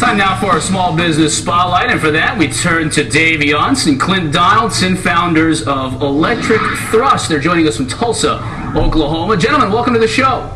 time now for our small business spotlight, and for that we turn to Dave Yonts and Clint Donaldson, founders of Electric Thrust. They're joining us from Tulsa, Oklahoma. Gentlemen, welcome to the show.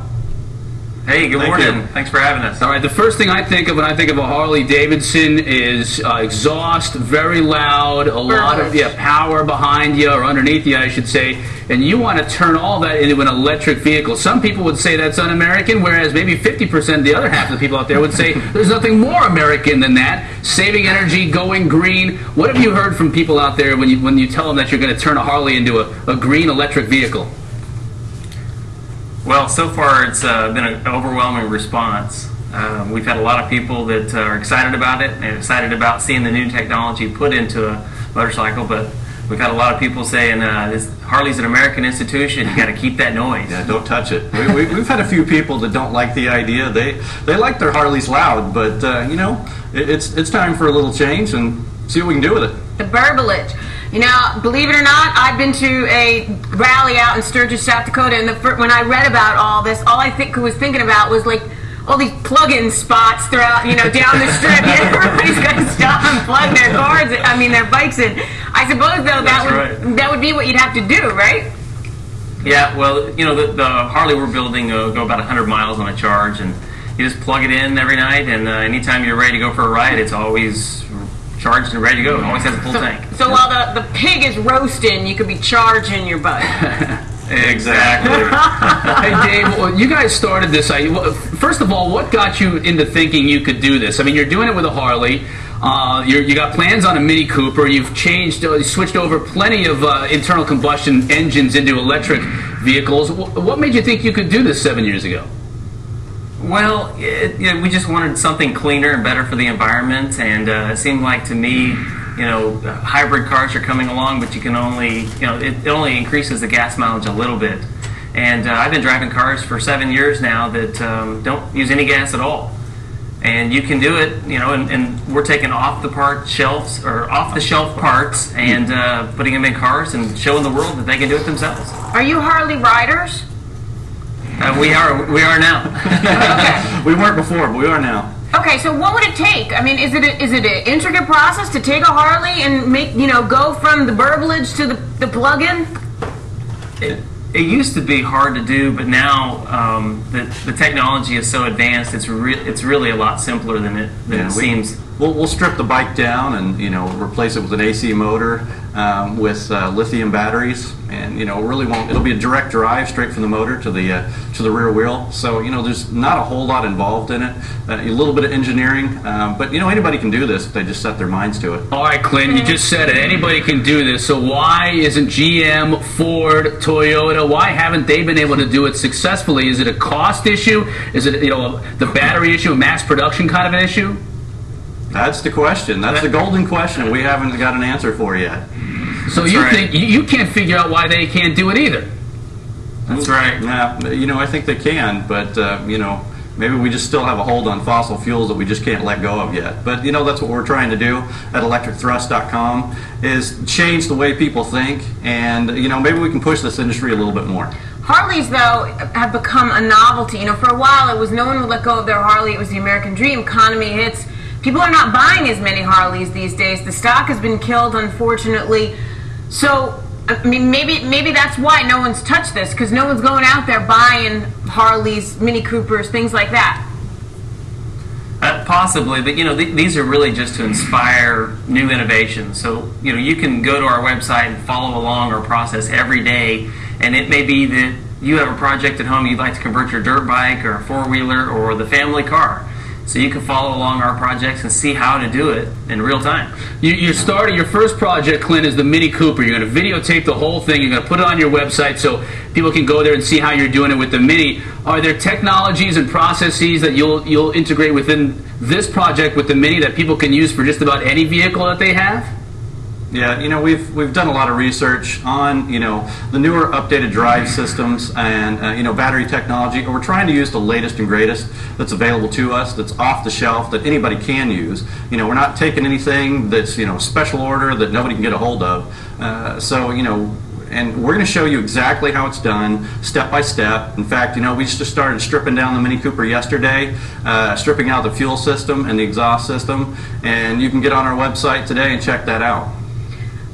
Hey, good morning. Thanks for having us. All right, the first thing I think of when I think of a Harley Davidson is exhaust, very loud, a lot of power behind you, or underneath you, I should say, and you want to turn all that into an electric vehicle. Some people would say that's un-American, whereas maybe 50%, the other half of the people out there would say there's nothing more American than that. Saving energy, going green. What have you heard from people out there when you tell them that you're going to turn a Harley into a green electric vehicle? Well, so far it's been an overwhelming response. We've had a lot of people that are excited about it and excited about seeing the new technology put into a motorcycle, but we've had a lot of people saying Harley's an American institution, you got to keep that noise. Yeah, don't touch it. We've had a few people that don't like the idea. They like their Harleys loud, but you know, it's time for a little change and see what we can do with it. The burblage. You know, believe it or not, I've been to a rally out in Sturgis, South Dakota, and when I read about all this, all I was thinking about was like all these plug-in spots throughout, you know, down the strip. Everybody's got to stop and plug their their bikes in. I suppose though that would be what you'd have to do, right? Yeah, well, you know, the Harley we're building go about 100 miles on a charge, and you just plug it in every night, and anytime you're ready to go for a ride, it's always charged and ready to go. It always has a full tank. So while the pig is roasting, you could be charging your bike. Exactly. Hey Dave, well, you guys started this. First of all, what got you into thinking you could do this? I mean, you're doing it with a Harley. You got plans on a Mini Cooper. You've switched over plenty of internal combustion engines into electric vehicles. What made you think you could do this 7 years ago? Well, we just wanted something cleaner and better for the environment, and it seemed like to me, you know, hybrid cars are coming along, but you can only, you know, it only increases the gas mileage a little bit. And I've been driving cars for 7 years now that don't use any gas at all. And you can do it, you know, and we're taking off-the-shelf parts and putting them in cars and showing the world that they can do it themselves. Are you Harley riders? We are now. Okay. We weren't before, but we are now. Okay, so what would it take? I mean, is it an intricate process to take a Harley and go from the burblage to the plug-in? It used to be hard to do, but now the technology is so advanced. It's really a lot simpler than it seems. We'll strip the bike down and replace it with an AC motor with lithium batteries, and really won't. It'll be a direct drive straight from the motor to the rear wheel. So there's not a whole lot involved in it. A little bit of engineering, but anybody can do this if they just set their minds to it. All right, Clint, you just said it. Anybody can do this. So why isn't GM, Ford, Toyota? Why haven't they been able to do it successfully? Is it a cost issue? Is it the battery issue, a mass production kind of an issue? That's the question. That's the golden question we haven't got an answer for yet. So you think you can't figure out why they can't do it either? That's right. Yeah, I think they can, but maybe we just still have a hold on fossil fuels that we just can't let go of yet. But that's what we're trying to do at electricthrust.com, is change the way people think, and maybe we can push this industry a little bit more. Harleys, though, have become a novelty. For a while, it was no one would let go of their Harley. It was the American dream. Economy hits. People are not buying as many Harleys these days. The stock has been killed, unfortunately. So, I mean, maybe that's why no one's touched this, because no one's going out there buying Harleys, Mini Coopers, things like that. Possibly, but these are really just to inspire new innovations. So you can go to our website and follow along our process every day, and it may be that you have a project at home you'd like to convert your dirt bike or a four-wheeler or the family car. So you can follow along our projects and see how to do it in real time. Your first project, Clint, is the Mini Cooper. You're going to videotape the whole thing. You're going to put it on your website so people can go there and see how you're doing it with the Mini. Are there technologies and processes that you'll integrate within this project with the Mini that people can use for just about any vehicle that they have? Yeah, we've done a lot of research on the newer updated drive systems and battery technology, and we're trying to use the latest and greatest that's available to us, that's off the shelf, that anybody can use. We're not taking anything that's special order that nobody can get a hold of. So and we're going to show you exactly how it's done, step by step. In fact, you know, we just started stripping down the Mini Cooper yesterday, stripping out the fuel system and the exhaust system, and you can get on our website today and check that out.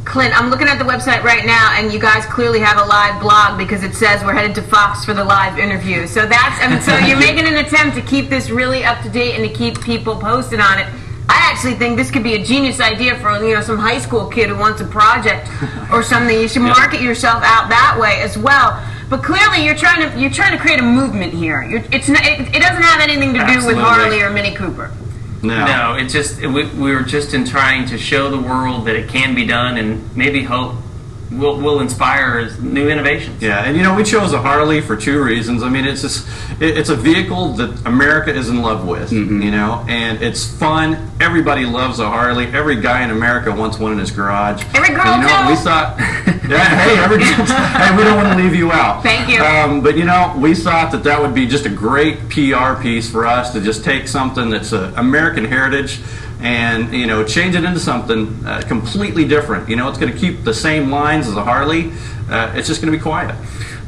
Clint, I'm looking at the website right now, and you guys clearly have a live blog because it says we're headed to Fox for the live interview. So that's, I mean, so you're making an attempt to keep this really up to date and to keep people posted on it. I actually think this could be a genius idea for, you know, some high school kid who wants a project or something. You should market yourself out that way as well. But clearly, you're trying to create a movement here. It doesn't have anything to do with Harley or Mini Cooper. No, it's just we were just in trying to show the world that it can be done, and maybe hope will inspire new innovations. Yeah, and you know, we chose a Harley for two reasons. I mean, it's just it's a vehicle that America is in love with, you know, and it's fun. Everybody loves a Harley. Every guy in America wants one in his garage. Every girl and, you know, too. we thought, hey, we don't want to leave you out. Thank you. But you know, we thought that that would be just a great PR piece for us to just take something that's American heritage and, you know, change it into something completely different. You know, it's going to keep the same lines as a Harley. It's just going to be quiet.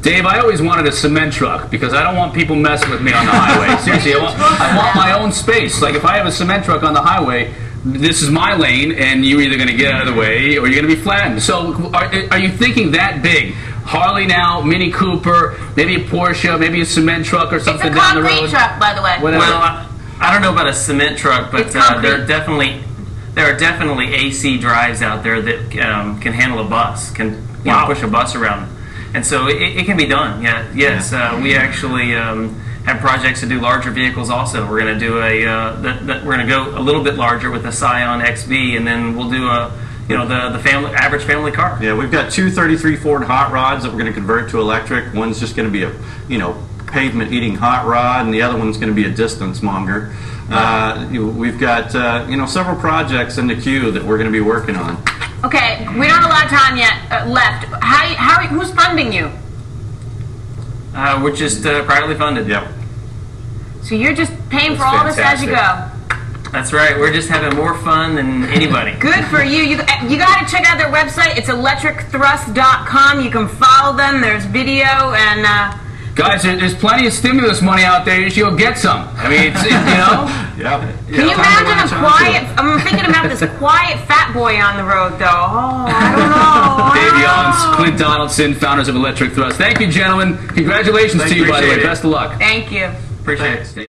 Dave, I always wanted a cement truck because I don't want people messing with me on the highway. Seriously, I want my own space. Like, if I have a cement truck on the highway, this is my lane, and you're either going to get out of the way or you're going to be flattened. So are you thinking that big? Harley now, Mini Cooper, maybe a Porsche, maybe a cement truck or something down the road? It's a concrete truck, by the way. Whatever. Well, I don't know about a cement truck, but there are definitely AC drives out there that can handle a bus, can push a bus around, and so it can be done. Yeah, yes, we actually have projects to do larger vehicles. Also, we're going to do we're going to go a little bit larger with the Scion XB, and then we'll do the average family car. Yeah, we've got two 33 Ford hot rods that we're going to convert to electric. One's just going to be a pavement eating hot rod, and the other one's going to be a distance monger. We've got several projects in the queue that we're going to be working on. Okay, we don't have a lot of time yet left. Who's funding you? We're just privately funded. Yep. So you're just paying for all this as you go. That's right. We're just having more fun than anybody. Good for you. You got to check out their website. It's electricthrust.com. You can follow them. There's video and. Guys, there's plenty of stimulus money out there. You should go get some. I mean, you know? Yeah. Can you imagine a quiet, I'm thinking about this quiet fat boy on the road, though. Oh, I don't know. Dave Youngs, Clint Donaldson, founders of Electric Thrust. Thank you, gentlemen. Congratulations to you, by the way. Best of luck. Thank you. Appreciate it.